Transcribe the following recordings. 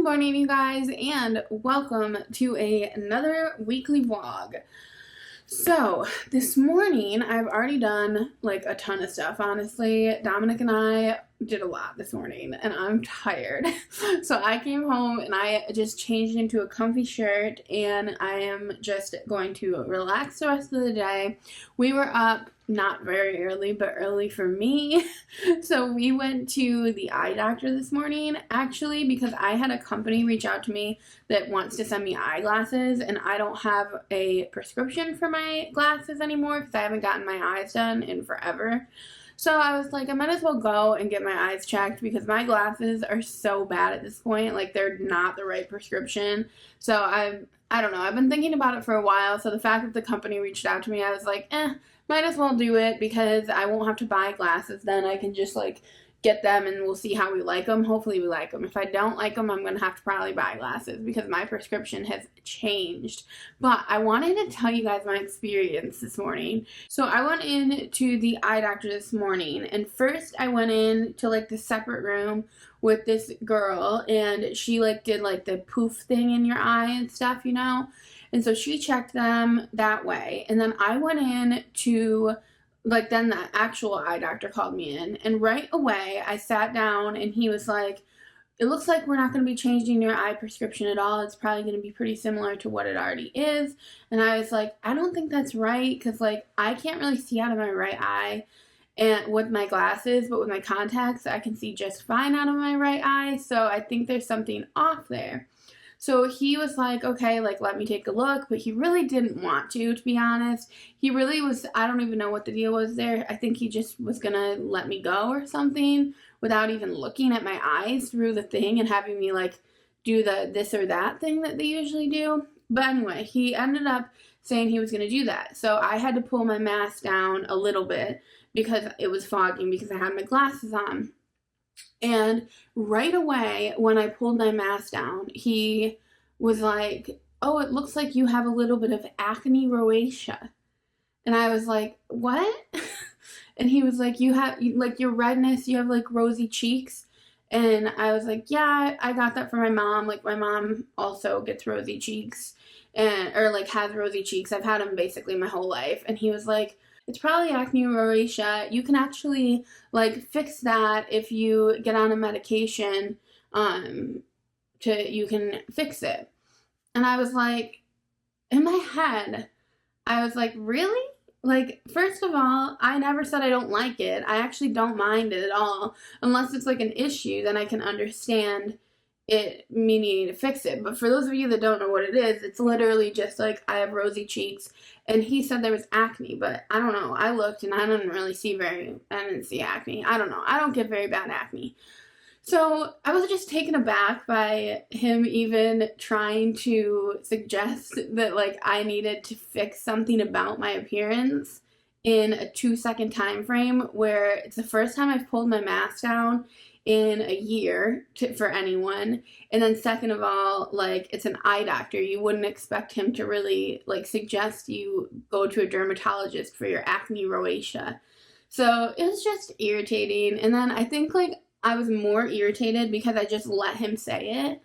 morning, you guys, and welcome to another weekly vlog. So, this morning, I've already done, a ton of stuff, honestly. Dominic and I did a lot this morning, and I'm tired. So, I came home, and I just changed into a comfy shirt, and I am just going to relax the rest of the day. We were up not very early, but early for me. So we went to the eye doctor this morning, actually, because I had a company reach out to me that wants to send me eyeglasses, and I don't have a prescription for my glasses anymore because I haven't gotten my eyes done in forever. So I was like, I might as well go and get my eyes checked because my glasses are so bad at this point. Like, they're not the right prescription. So I don't know. I've been thinking about it for a while. So the fact that the company reached out to me, I was like, might as well do it because I won't have to buy glasses then. I can just get them and we'll see how we like them. Hopefully we like them. If I don't like them, I'm going to have to probably buy glasses because my prescription has changed. But I wanted to tell you guys my experience this morning. So I went in to the eye doctor this morning, and first I went in to the separate room with this girl, and she did the poof thing in your eye and stuff, And so she checked them that way. And then I went in to, then the actual eye doctor called me in. And right away, I sat down and he was like, it looks like we're not going to be changing your eye prescription at all. It's probably going to be pretty similar to what it already is. And I was like, I don't think that's right because, I can't really see out of my right eye and with my glasses, but with my contacts, I can see just fine out of my right eye. So I think there's something off there. So he was like, okay, let me take a look, but he really didn't want to be honest. He really was, I don't even know what the deal was there. I think he just was gonna let me go or something without even looking at my eyes through the thing and having me do the this or that thing that they usually do. But anyway, he ended up saying he was gonna do that. So I had to pull my mask down a little bit because it was fogging because I had my glasses on. And right away, when I pulled my mask down, he was like, oh, it looks like you have a little bit of acne rosacea. And I was like, what? And he was like, you have, your redness, you have, rosy cheeks. And I was like, yeah, I got that from my mom. My mom also gets rosy cheeks or has rosy cheeks. I've had them basically my whole life. And he was like, it's probably acne rosacea. You can actually fix that if you get on a medication. You can fix it. And I was like, in my head, I was like, really? First of all, I never said I don't like it. I actually don't mind it at all. Unless it's an issue, then I can understand me needing to fix it. But for those of you that don't know what it is, it's literally just I have rosy cheeks, and he said there was acne, but I don't know. I looked and I didn't see acne. I don't know. I don't get very bad acne. So I was just taken aback by him even trying to suggest that I needed to fix something about my appearance in a 2-second time frame where it's the first time I've pulled my mask down in a year for anyone. And then second of all, it's an eye doctor. You wouldn't expect him to really suggest you go to a dermatologist for your acne rosacea. So it was just irritating. And then I think I was more irritated because I just let him say it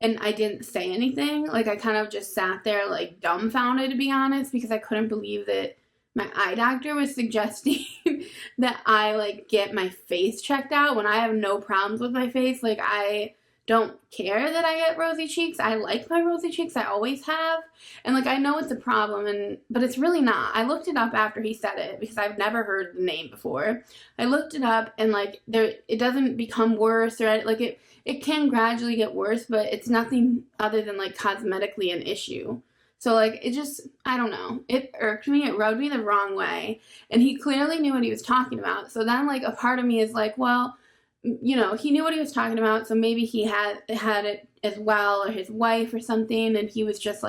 and I didn't say anything. I kind of just sat there dumbfounded, to be honest, because I couldn't believe that my eye doctor was suggesting that I get my face checked out when I have no problems with my face. I don't care that I get rosy cheeks. I like my rosy cheeks. I always have. And I know it's a problem, but it's really not. I looked it up after he said it because I've never heard the name before. I looked it up and it doesn't become worse or it can gradually get worse, but it's nothing other than cosmetically an issue. So, it just, I don't know. It irked me. It rubbed me the wrong way. And he clearly knew what he was talking about. So then, a part of me is well, he knew what he was talking about. So maybe he had it as well, or his wife or something. And he was just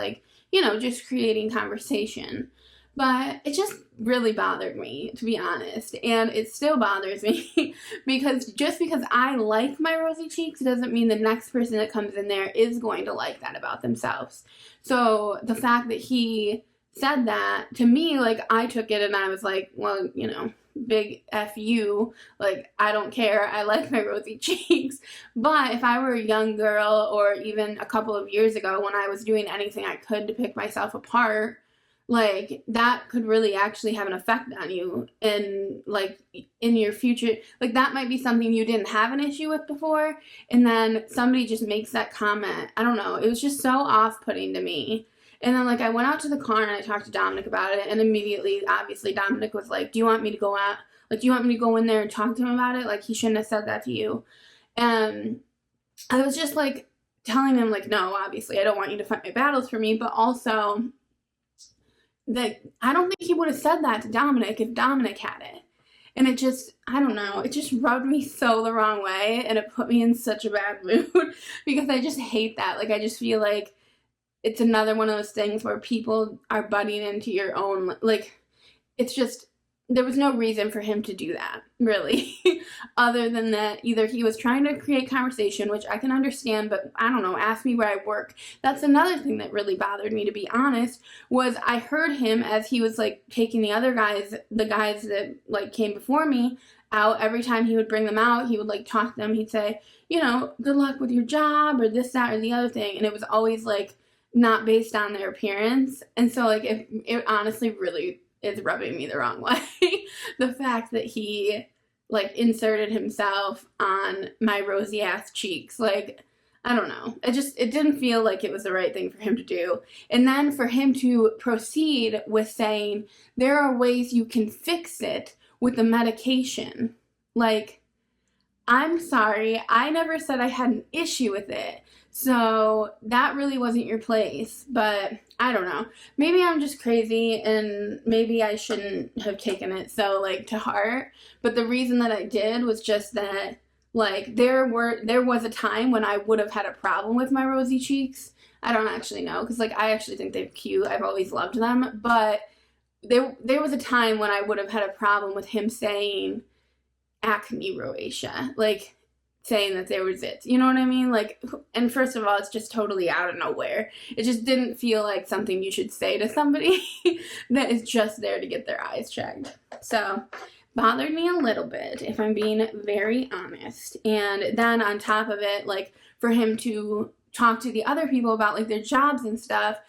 just creating conversation. But it just really bothered me, to be honest. And it still bothers me because just because I like my rosy cheeks doesn't mean the next person that comes in there is going to like that about themselves. So the fact that he said that, to me, I took it and I was like, well, big F you, like, I don't care, I like my rosy cheeks. But if I were a young girl, or even a couple of years ago when I was doing anything I could to pick myself apart, like, that could really actually have an effect on you, and, like, in your future, like, that might be something you didn't have an issue with before, and then somebody just makes that comment. I don't know, it was just so off-putting to me. And then, like, I went out to the car and I talked to Dominic about it, and immediately, obviously, Dominic was like, do you want me to go out, like, do you want me to go in there and talk to him about it? Like, he shouldn't have said that to you. And I was just, like, telling him, like, no, obviously, I don't want you to fight my battles for me, but also, that I don't think he would have said that to Dominic if Dominic had it. And it just, I don't know, it just rubbed me so the wrong way, and it put me in such a bad mood because I just hate that. Like, I just feel like it's another one of those things where people are butting into your own, like, it's just, there was no reason for him to do that, really, other than that either he was trying to create conversation, which I can understand, but I don't know, ask me where I work. That's another thing that really bothered me, to be honest, was I heard him as he was, like, taking the other guys, the guys that, like, came before me out. Every time he would bring them out, he would, like, talk to them. He'd say, you know, good luck with your job, or this, that, or the other thing, and it was always, like, not based on their appearance. And so, like, it honestly really is rubbing me the wrong way. The fact that he, like, inserted himself on my rosy ass cheeks, like, I don't know. It didn't feel like it was the right thing for him to do. And then for him to proceed with saying, there are ways you can fix it with the medication. Like, I'm sorry, I never said I had an issue with it. So that really wasn't your place, but I don't know. Maybe I'm just crazy, and maybe I shouldn't have taken it so, like, to heart. But the reason that I did was just that, like, there was a time when I would have had a problem with my rosy cheeks. I don't actually know, because, like, I actually think they're cute. I've always loved them, but there was a time when I would have had a problem with him saying acne rosacea, like, saying that there was it. You know what I mean? Like, and first of all, it's just totally out of nowhere. It just didn't feel like something you should say to somebody that is just there to get their eyes checked. So, bothered me a little bit, if I'm being very honest. And then on top of it, like, for him to talk to the other people about, like, their jobs and stuff,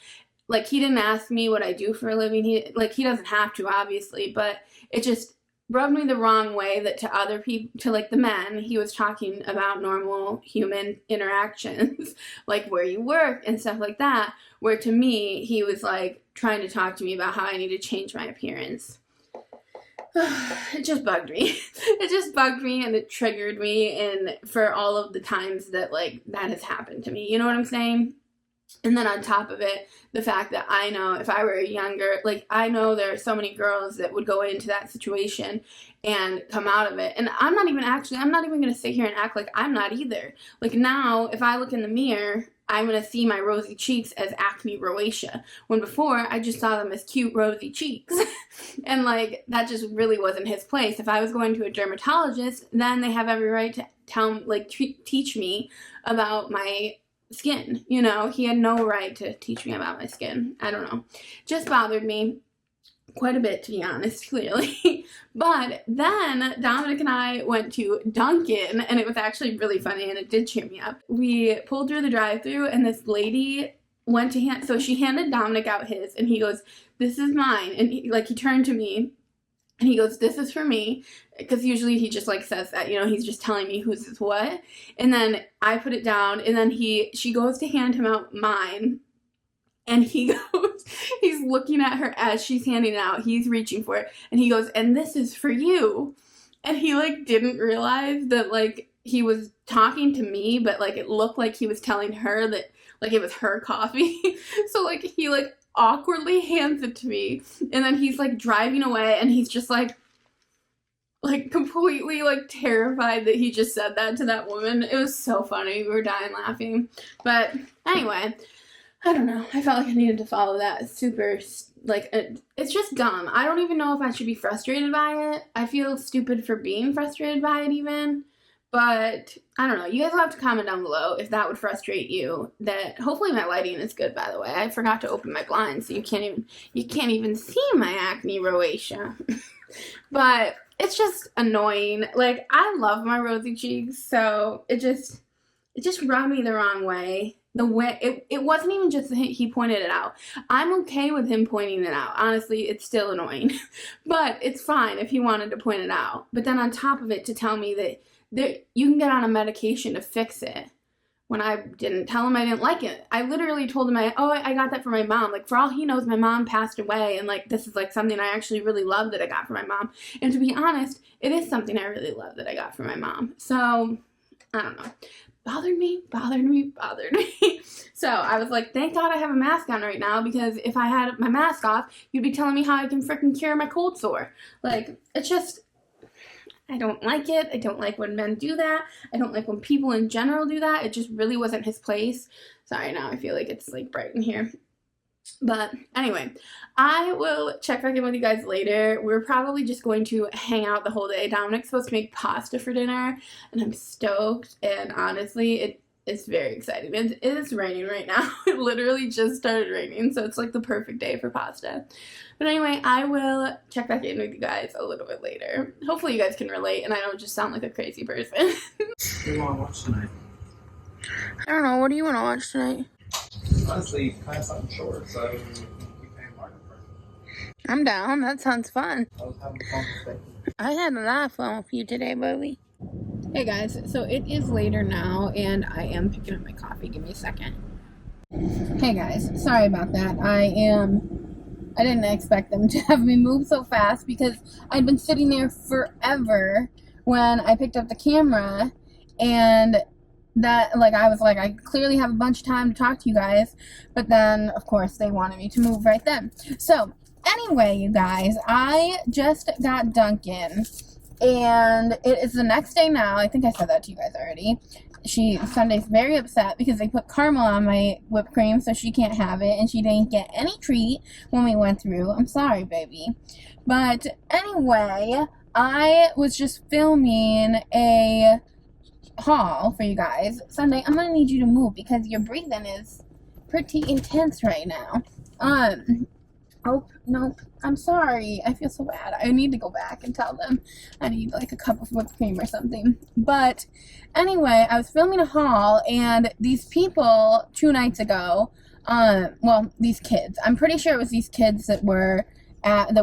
like, he didn't ask me what I do for a living. He doesn't have to, obviously, but it just rubbed me the wrong way that to other people, to, like, the men, he was talking about normal human interactions, like where you work and stuff like that, where to me, he was, like, trying to talk to me about how I need to change my appearance. It just bugged me. It just bugged me, and it triggered me, and for all of the times that, like, that has happened to me, you know what I'm saying? And then on top of it, the fact that I know if I were younger, like, I know there are so many girls that would go into that situation and come out of it. And I'm not even going to sit here and act like I'm not either. Like, now, if I look in the mirror, I'm going to see my rosy cheeks as acne rosacea, when before I just saw them as cute rosy cheeks. And, like, that just really wasn't his place. If I was going to a dermatologist, then they have every right to teach me about my skin. You know, he had no right to teach me about my skin. I don't know. Just bothered me quite a bit, to be honest, clearly. But then Dominic and I went to Dunkin, and it was actually really funny, and it did cheer me up. We pulled through the drive-thru, and this lady went to so she handed Dominic out his, and he goes, "This is mine." And he turned to me, and he goes, "This is for me," because usually he just, like, says that, you know, he's just telling me who's what. And then I put it down, and then she goes to hand him out mine, and he goes, he's looking at her as she's handing it out, he's reaching for it, and he goes, "And this is for you." And he, like, didn't realize that, like, he was talking to me, but, like, it looked like he was telling her that, like, it was her coffee. So, like, he, like, awkwardly hands it to me, and then he's, like, driving away, and he's just, like, completely, like, terrified that he just said that to that woman. It was so funny. We were dying laughing. But anyway, I don't know. I felt like I needed to follow that. Super, like, it's just dumb. I don't even know if I should be frustrated by it. I feel stupid for being frustrated by it even. But I don't know. You guys will have to comment down below if that would frustrate you. That hopefully my lighting is good, by the way. I forgot to open my blinds, so you can't even see my acne rosacea. But it's just annoying. Like, I love my rosy cheeks, so it just rubbed me the wrong way. The way it wasn't even just he pointed it out. I'm okay with him pointing it out. Honestly, it's still annoying. But it's fine if he wanted to point it out. But then on top of it, to tell me that you can get on a medication to fix it, when I didn't tell him I didn't like it. I literally told him I got that for my mom. Like, for all he knows, my mom passed away, and like, this is like something I actually really love that I got for my mom. And to be honest, it is something I really love that I got for my mom. So, I don't know. Bothered me. So I was like, thank God I have a mask on right now, because if I had my mask off, you'd be telling me how I can freaking cure my cold sore. Like, it's just, I don't like it. I don't like when men do that. I don't like when people in general do that. It just really wasn't his place. Sorry, now I feel like it's like bright in here. But anyway, I will check back in with you guys later. We're probably just going to hang out the whole day. Dominic's supposed to make pasta for dinner, and I'm stoked. And honestly, it's very exciting. It is raining right now. It literally just started raining, so it's like the perfect day for pasta. But anyway, I will check back in with you guys a little bit later. Hopefully you guys can relate and I don't just sound like a crazy person. What do you want to watch tonight? I don't know. What do you want to watch tonight? Honestly, kind of something short, so we paying Martin for it. I'm down. That sounds fun. I was having fun with it. I had a lot of fun with you today, Bobby. Hey guys, so it is later now, and I am picking up my coffee. Give me a second. Hey guys, sorry about that. I didn't expect them to have me move so fast, because I'd been sitting there forever when I picked up the camera, and that, like, I was like, I clearly have a bunch of time to talk to you guys, but then, of course, they wanted me to move right then. So, anyway, you guys, I just got Dunkin', and it is the next day now. I think I said that to you guys already. Sunday's very upset because they put caramel on my whipped cream, so she can't have it, and she didn't get any treat when we went through. I'm sorry, baby. But anyway, I was just filming a haul for you guys. Sunday, I'm gonna need you to move because your breathing is pretty intense right now. Oh, no, I'm sorry. I feel so bad. I need to go back and tell them I need like a cup of whipped cream or something. But anyway, I was filming a haul, and these people 2 nights ago, well, these kids, I'm pretty sure it was these kids that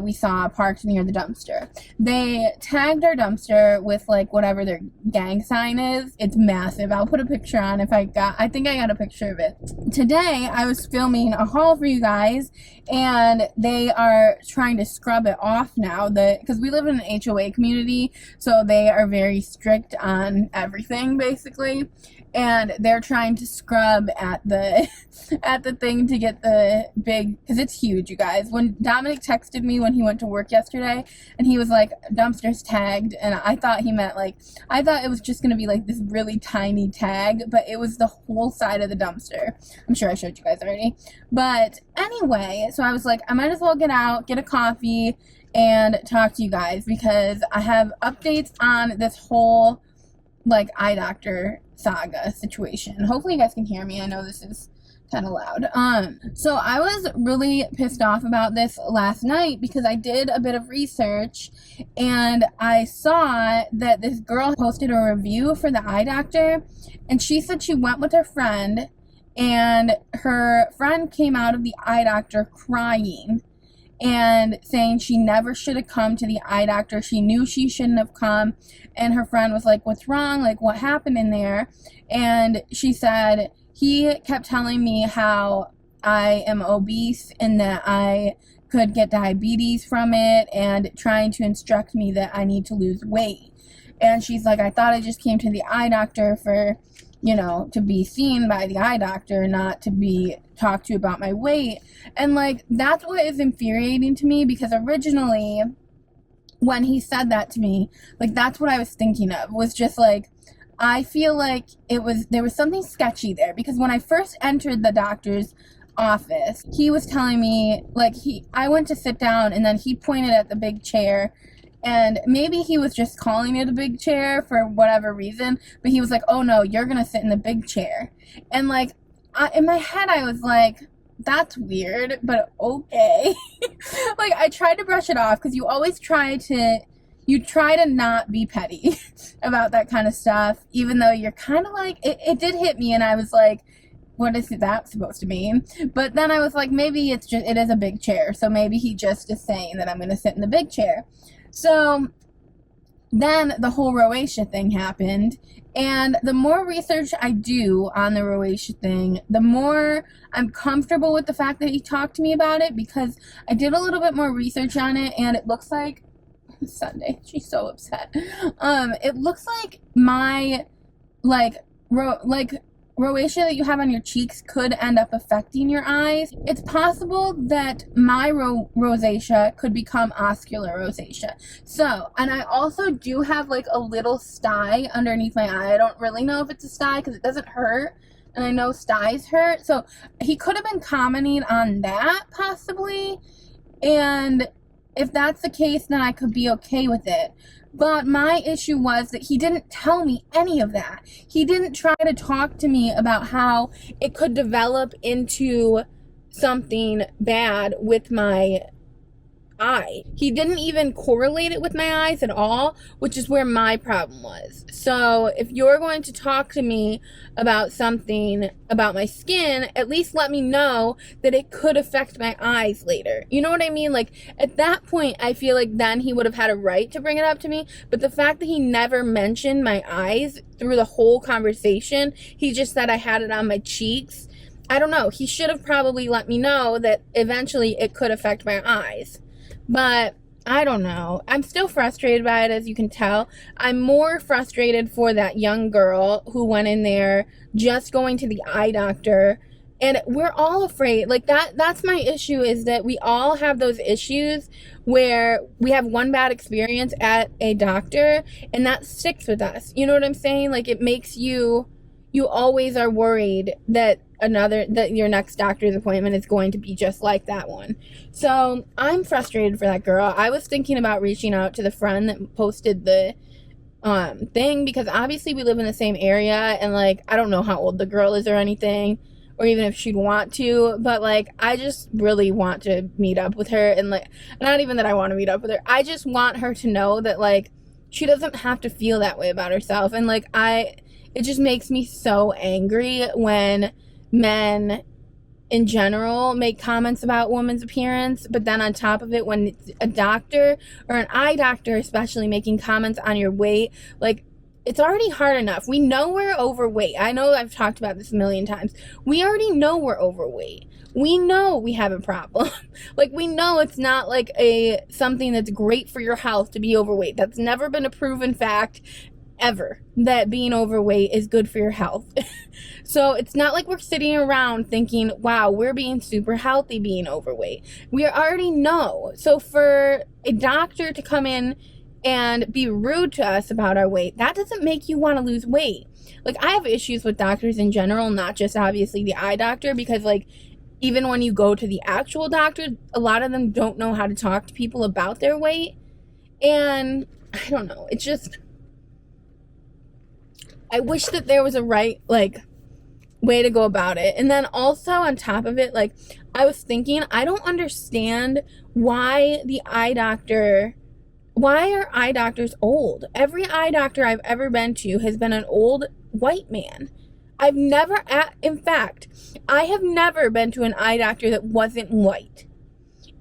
we saw parked near the dumpster. They tagged our dumpster with like whatever their gang sign is. It's massive. I'll put a picture on I think I got a picture of it. Today I was filming a haul for you guys, and they are trying to scrub it off now, because we live in an HOA community, so they are very strict on everything basically. And they're trying to scrub at the thing to get the big, because it's huge, you guys. When Dominic texted me when he went to work yesterday, and he was like, dumpster's tagged, and I thought he meant I thought it was just going to be like this really tiny tag, but it was the whole side of the dumpster. I'm sure I showed you guys already. But anyway, so I was like, I might as well get out, get a coffee, and talk to you guys, because I have updates on this whole like eye doctor Saga situation. Hopefully you guys can hear me. I know this is kind of loud. So I was really pissed off about this last night because I did a bit of research, and I saw that this girl posted a review for the eye doctor, and she said she went with her friend, and her friend came out of the eye doctor crying and saying she never should have come to the eye doctor. She knew she shouldn't have come. And her friend was like, what's wrong? Like, what happened in there? And she said, he kept telling me how I am obese and that I could get diabetes from it, and trying to instruct me that I need to lose weight. And she's like, I thought I just came to the eye doctor for, to be seen by the eye doctor, not to be talked to about my weight. And like, that's what is infuriating to me, because originally when he said that to me, like, that's what I was thinking of, was just like, I feel like there was something sketchy there, because when I first entered the doctor's office, he was telling me, like, I went to sit down, and then he pointed at the big chair, and maybe he was just calling it a big chair for whatever reason, but he was like, oh no, you're gonna sit in the big chair. And like, in my head I was like, that's weird, but okay. Like, I tried to brush it off, because you always try to, you try to not be petty about that kind of stuff, even though you're kind of like, it did hit me, and I was like, what is that supposed to mean? But then I was like, maybe it is a big chair, so maybe he just is saying that I'm going to sit in the big chair. So then the whole rosacea thing happened, and the more research I do on the rosacea thing, the more I'm comfortable with the fact that he talked to me about it, because I did a little bit more research on it, and it looks like Sunday, she's so upset. It looks like my rosacea that you have on your cheeks could end up affecting your eyes. It's possible that my rosacea could become ocular rosacea. So, and I also do have like a little sty underneath my eye. I don't really know if it's a sty because it doesn't hurt, and I know styes hurt. So he could have been commenting on that possibly, and if that's the case, then I could be okay with it. But my issue was that he didn't tell me any of that. He didn't try to talk to me about how it could develop into something bad with my eye. He didn't even correlate it with my eyes at all, which is where my problem was. So if you're going to talk to me about something about my skin, at least let me know that it could affect my eyes later. You know what I mean? Like, at that point, I feel like then he would have had a right to bring it up to me. But the fact that he never mentioned my eyes through the whole conversation, he just said I had it on my cheeks. I don't know. He should have probably let me know that eventually it could affect my eyes. But I don't know. I'm still frustrated by it, as you can tell. I'm more frustrated for that young girl who went in there just going to the eye doctor. And we're all afraid. Like, that's my issue, is that we all have those issues where we have one bad experience at a doctor and that sticks with us. You know what I'm saying? Like, it makes you always are worried that your next doctor's appointment is going to be just like that one. So I'm frustrated for that girl. I was thinking about reaching out to the friend that posted the thing, because obviously we live in the same area, and like, I don't know how old the girl is or anything, or even if she'd want to, but like, I just really want to meet up with her. And like, not even that I want to meet up with her, I just want her to know that like, she doesn't have to feel that way about herself. And like, it just makes me so angry when men in general make comments about women's appearance, but then on top of it, when it's a doctor or an eye doctor especially making comments on your weight, like, it's already hard enough. We know we're overweight. I know I've talked about this a million times. We already know we're overweight. We know we have a problem. Like, we know it's not like something that's great for your health to be overweight. That's never been a proven fact ever, that being overweight is good for your health. So it's not like we're sitting around thinking, wow, we're being super healthy being overweight. We already know. So for a doctor to come in and be rude to us about our weight, that doesn't make you want to lose weight. Like, I have issues with doctors in general, not just obviously the eye doctor, because like, even when you go to the actual doctor, a lot of them don't know how to talk to people about their weight. And I don't know, it's just, I wish that there was a right, like, way to go about it. And then also on top of it, like, I was thinking, I don't understand why are eye doctors old? Every eye doctor I've ever been to has been an old white man. In fact, I have never been to an eye doctor that wasn't white.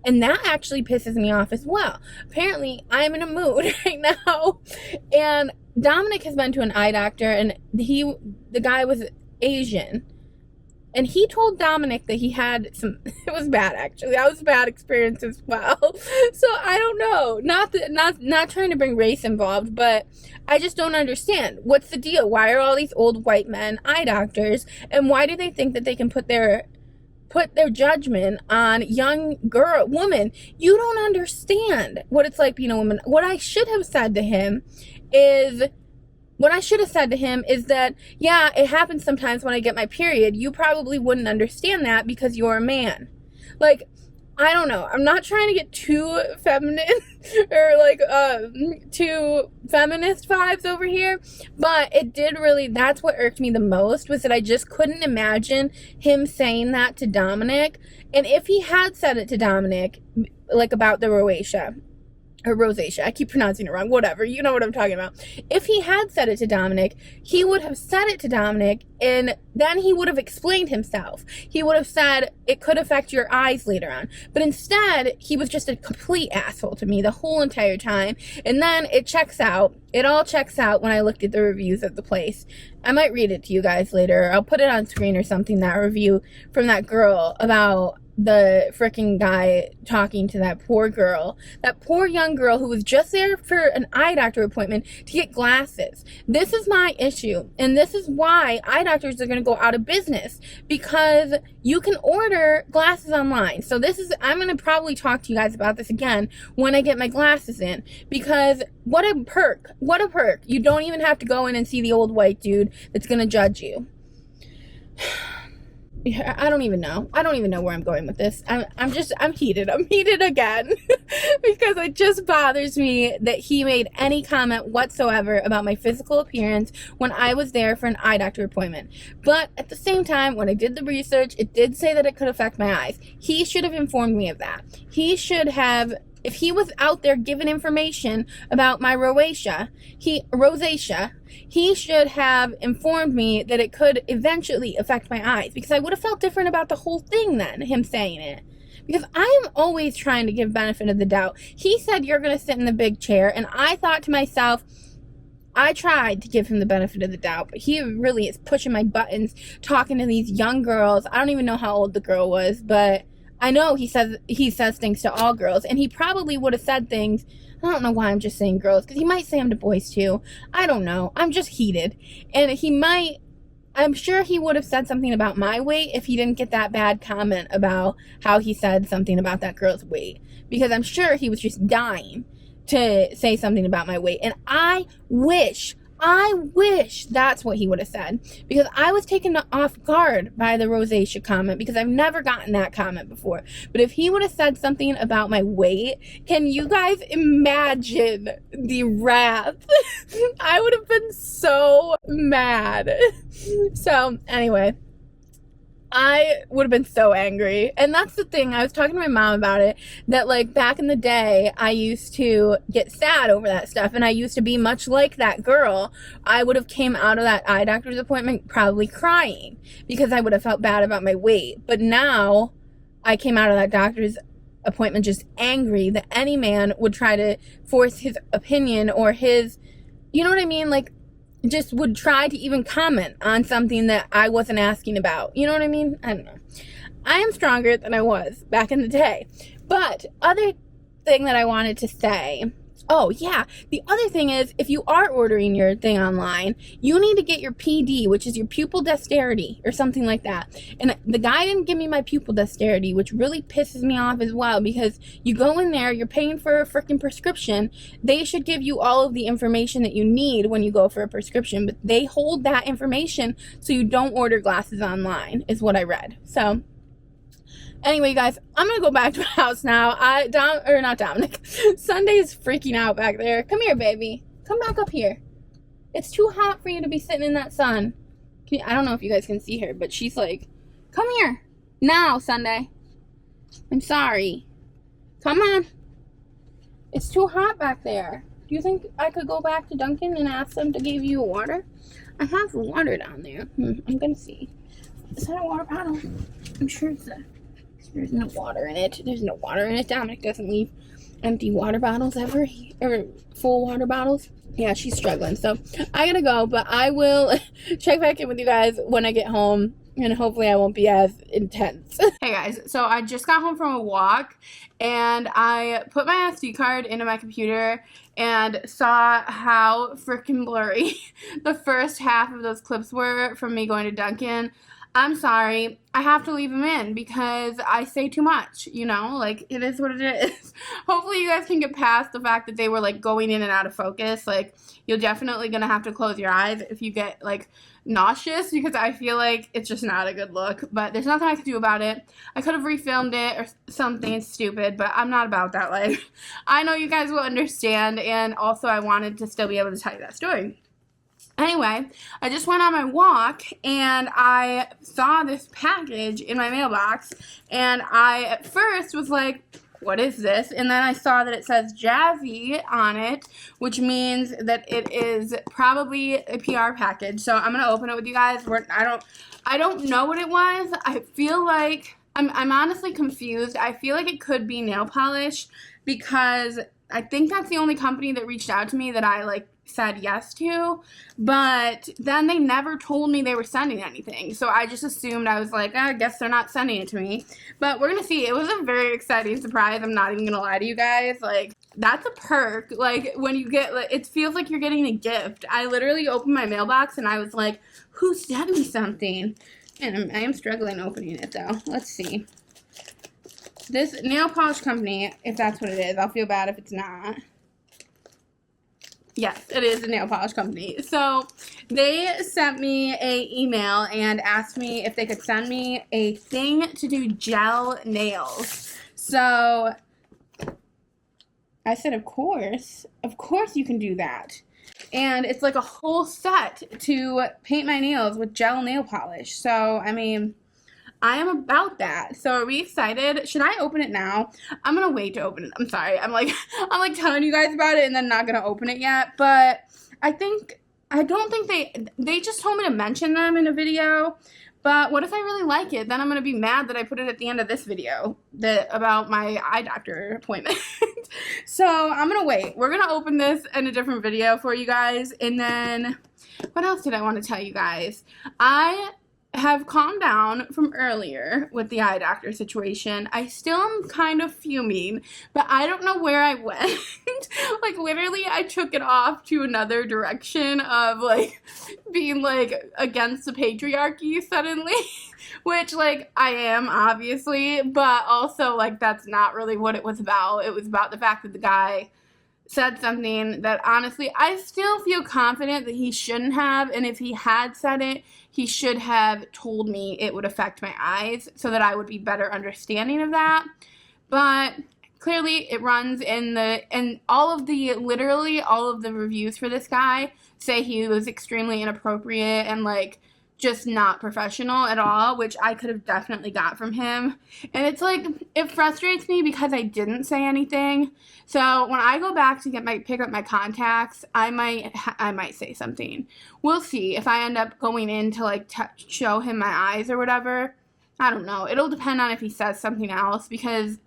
And that actually pisses me off as well. Apparently, I'm in a mood right now. And Dominic has been to an eye doctor, and the guy was Asian. And he told Dominic that he had it was bad actually. That was a bad experience as well. So I don't know. Not trying to bring race involved, but I just don't understand. What's the deal? Why are all these old white men eye doctors? And why do they think that they can put their judgment on woman? You don't understand what it's like being a woman. What I should have said to him is that, yeah, it happens sometimes when I get my period. You probably wouldn't understand that because you're a man. Like, I don't know. I'm not trying to get too feminine or like too feminist vibes over here, but that's what irked me the most, was that I just couldn't imagine him saying that to Dominic. And if he had said it to Dominic, like about the rosacea, or rosacea. I keep pronouncing it wrong. Whatever. You know what I'm talking about. If he had said it to Dominic, he would have said it to Dominic, and then he would have explained himself. He would have said it could affect your eyes later on. But instead, he was just a complete asshole to me the whole entire time. And then it checks out. It all checks out when I looked at the reviews of the place. I might read it to you guys later. I'll put it on screen or something, that review from that girl about the freaking guy talking to that poor girl, that poor young girl who was just there for an eye doctor appointment to get glasses. This is my issue, and this is why eye doctors are going to go out of business, because you can order glasses online. So I'm going to probably talk to you guys about this again when I get my glasses in, because what a perk. You don't even have to go in and see the old white dude that's going to judge you. I don't even know where I'm going with this. I'm heated. I'm heated again because it just bothers me that he made any comment whatsoever about my physical appearance when I was there for an eye doctor appointment. But at the same time, when I did the research, it did say that it could affect my eyes. He should have informed me of that. He should have, if he was out there giving information about my rosacea, he should have informed me that it could eventually affect my eyes, because I would have felt different about the whole thing than him saying it. Because I am always trying to give benefit of the doubt. He said, you're going to sit in the big chair, and I thought to myself, I tried to give him the benefit of the doubt, but he really is pushing my buttons, talking to these young girls. I don't even know how old the girl was, but I know he says things to all girls, and he probably would have said things. I don't know why I'm just saying girls, because he might say them to boys too. I don't know. I'm just heated. And I'm sure he would have said something about my weight if he didn't get that bad comment about how he said something about that girl's weight. Because I'm sure he was just dying to say something about my weight. And I wish that's what he would have said, because I was taken off guard by the rosacea comment, because I've never gotten that comment before. But if he would have said something about my weight, can you guys imagine the wrath? I would have been so mad. So anyway, I would have been so angry. And that's the thing, I was talking to my mom about it, that like back in the day, I used to get sad over that stuff, and I used to be much like that girl. I would have came out of that eye doctor's appointment probably crying, because I would have felt bad about my weight. But now, I came out of that doctor's appointment just angry that any man would try to force his opinion or his, you know what I mean, like, just would try to even comment on something that I wasn't asking about. You know what I mean? I don't know. I am stronger than I was back in the day. But other thing that I wanted to say, oh yeah, the other thing is, if you are ordering your thing online, you need to get your PD, which is your pupil dexterity or something like that. And the guy didn't give me my pupil dexterity, which really pisses me off as well, because you go in there, you're paying for a freaking prescription. They should give you all of the information that you need when you go for a prescription, but they hold that information so you don't order glasses online, is what I read. So anyway, you guys, I'm going to go back to my house now. Not Dominic. Sunday's freaking out back there. Come here, baby. Come back up here. It's too hot for you to be sitting in that sun. I don't know if you guys can see her, but she's like, come here. Now, Sunday. I'm sorry. Come on. It's too hot back there. Do you think I could go back to Dunkin and ask them to give you water? I have water down there. I'm going to see. Is that a water bottle? I'm sure it's a... There's no water in it. There's no water in it. Dominic doesn't leave empty water bottles ever, or full water bottles. Yeah, she's struggling. So I gotta go, but I will check back in with you guys when I get home, and hopefully I won't be as intense. Hey guys, so I just got home from a walk, and I put my SD card into my computer and saw how freaking blurry the first half of those clips were from me going to Dunkin'. I'm sorry, I have to leave them in because I say too much, you know, like, it is what it is. Hopefully you guys can get past the fact that they were, like, going in and out of focus. Like, you're definitely going to have to close your eyes if you get, like, nauseous, because I feel like it's just not a good look. But there's nothing I can do about it. I could have refilmed it or something stupid, but I'm not about that life. I know you guys will understand, and also I wanted to still be able to tell you that story. Anyway, I just went on my walk, and I saw this package in my mailbox, and I at first was like, what is this? And then I saw that it says Jazzy on it, which means that it is probably a PR package. So I'm gonna open it with you guys. I don't know what it was. I feel like I'm honestly confused. I feel like it could be nail polish because I think that's the only company that reached out to me that I like said yes to, but then they never told me they were sending anything, so I just assumed, I was like, I guess they're not sending it to me, but we're gonna see. It was a very exciting surprise, I'm not even gonna lie to you guys. Like, that's a perk, like, when you get, like, it feels like you're getting a gift. I literally opened my mailbox and I was like, who sent me something? And I am struggling opening it though. Let's see. This nail polish company, if that's what it is, I'll feel bad if it's not. Yes, it is a nail polish company. So they sent me a email and asked me if they could send me a thing to do gel nails. So I said, of course you can do that. And it's like a whole set to paint my nails with gel nail polish. So, I mean, I am about that. So are we excited? Should I open it now? I'm gonna wait to open it. I'm sorry. I'm like telling you guys about it and then not gonna open it yet. But I don't think they just told me to mention them in a video. But what if I really like it? Then I'm gonna be mad that I put it at the end of this video about my eye doctor appointment. So I'm gonna wait. We're gonna open this in a different video for you guys. And then what else did I want to tell you guys? I have calmed down from earlier with the eye doctor situation. I still am kind of fuming, but I don't know where I went. Like, literally, I took it off to another direction of, like, being, like, against the patriarchy suddenly, which, like, I am, obviously, but also, like, that's not really what it was about. It was about the fact that the guy said something that, honestly, I still feel confident that he shouldn't have, and if he had said it, he should have told me it would affect my eyes so that I would be better understanding of that. But clearly it runs and literally all of the reviews for this guy say he was extremely inappropriate and, like, just not professional at all, which I could have definitely got from him. And it's like, it frustrates me because I didn't say anything. So when I go back to pick up my contacts, I might say something. We'll see if I end up going in to, like, show him my eyes or whatever. I don't know. It'll depend on if he says something else, because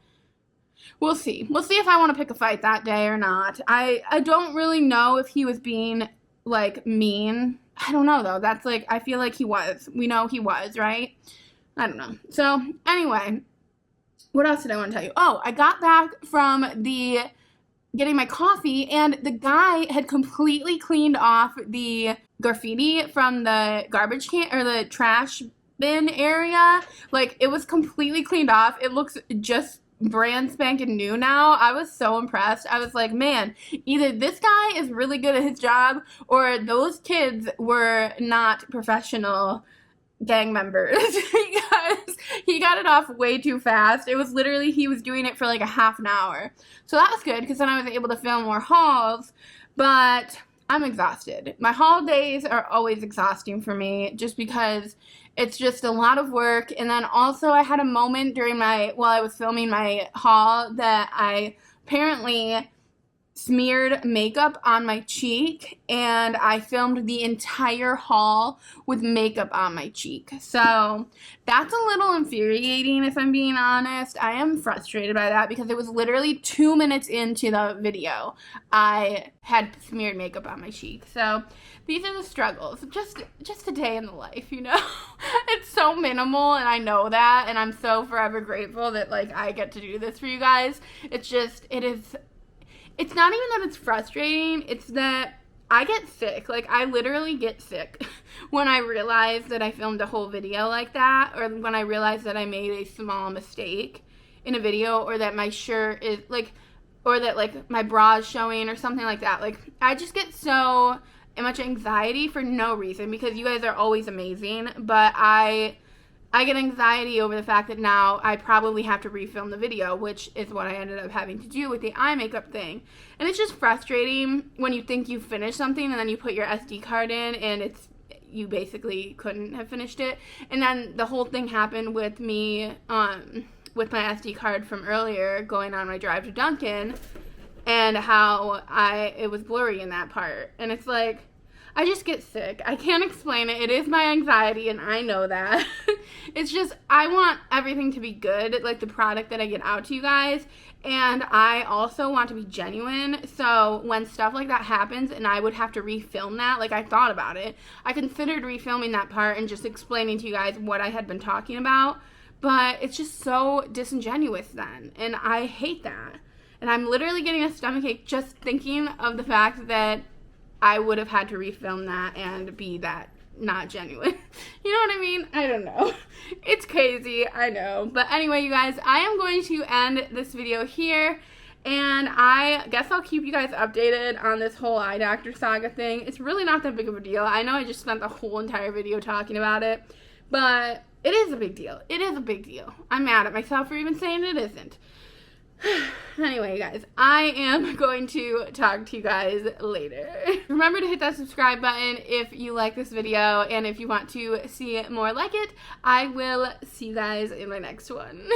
we'll see. We'll see if I want to pick a fight that day or not. I don't really know if he was being, like, mean. I don't know, though. That's, like, I feel like he was. We know he was, right? I don't know. So, anyway, what else did I want to tell you? Oh, I got back from getting my coffee, and the guy had completely cleaned off the graffiti from the garbage can, or the trash bin area. Like, it was completely cleaned off. It looks just brand spanking new now. I was so impressed. I was like, man, either this guy is really good at his job or those kids were not professional gang members because he got it off way too fast. It was literally, he was doing it for like a half an hour. So that was good because then I was able to film more hauls, but I'm exhausted. My haul days are always exhausting for me just because it's just a lot of work. And then also I had a moment while I was filming my haul that I apparently smeared makeup on my cheek, and I filmed the entire haul with makeup on my cheek. So that's a little infuriating, if I'm being honest. I am frustrated by that because it was literally 2 minutes into the video I had smeared makeup on my cheek. So these are the struggles. Just a day in the life, you know? It's so minimal, and I know that, and I'm so forever grateful that, like, I get to do this for you guys. It's not even that it's frustrating, it's that I get sick. Like, I literally get sick when I realize that I filmed a whole video like that, or when I realize that I made a small mistake in a video, or that my shirt is, like, or that, like, my bra is showing or something like that. Like, I just get so much anxiety for no reason, because you guys are always amazing, but I get anxiety over the fact that now I probably have to refilm the video, which is what I ended up having to do with the eye makeup thing. And it's just frustrating when you think you've finished something and then you put your SD card in and you basically couldn't have finished it. And then the whole thing happened with me with my SD card from earlier going on my drive to Dunkin', and how it was blurry in that part. And it's like, I just get sick. I can't explain it. It is my anxiety, and I know that. It's just, I want everything to be good, like the product that I get out to you guys, and I also want to be genuine. So when stuff like that happens and I would have to refilm that, like I thought about it. I considered refilming that part and just explaining to you guys what I had been talking about, but it's just so disingenuous then, and I hate that. And I'm literally getting a stomachache just thinking of the fact that I would have had to refilm that and be that not genuine. You know what I mean? I don't know. It's crazy, I know. But anyway, you guys, I am going to end this video here. And I guess I'll keep you guys updated on this whole eye doctor saga thing. It's really not that big of a deal. I know I just spent the whole entire video talking about it. But it is a big deal. It is a big deal. I'm mad at myself for even saying it isn't. Anyway, guys, I am going to talk to you guys later. Remember to hit that subscribe button if you like this video, and if you want to see more like it, I will see you guys in my next one.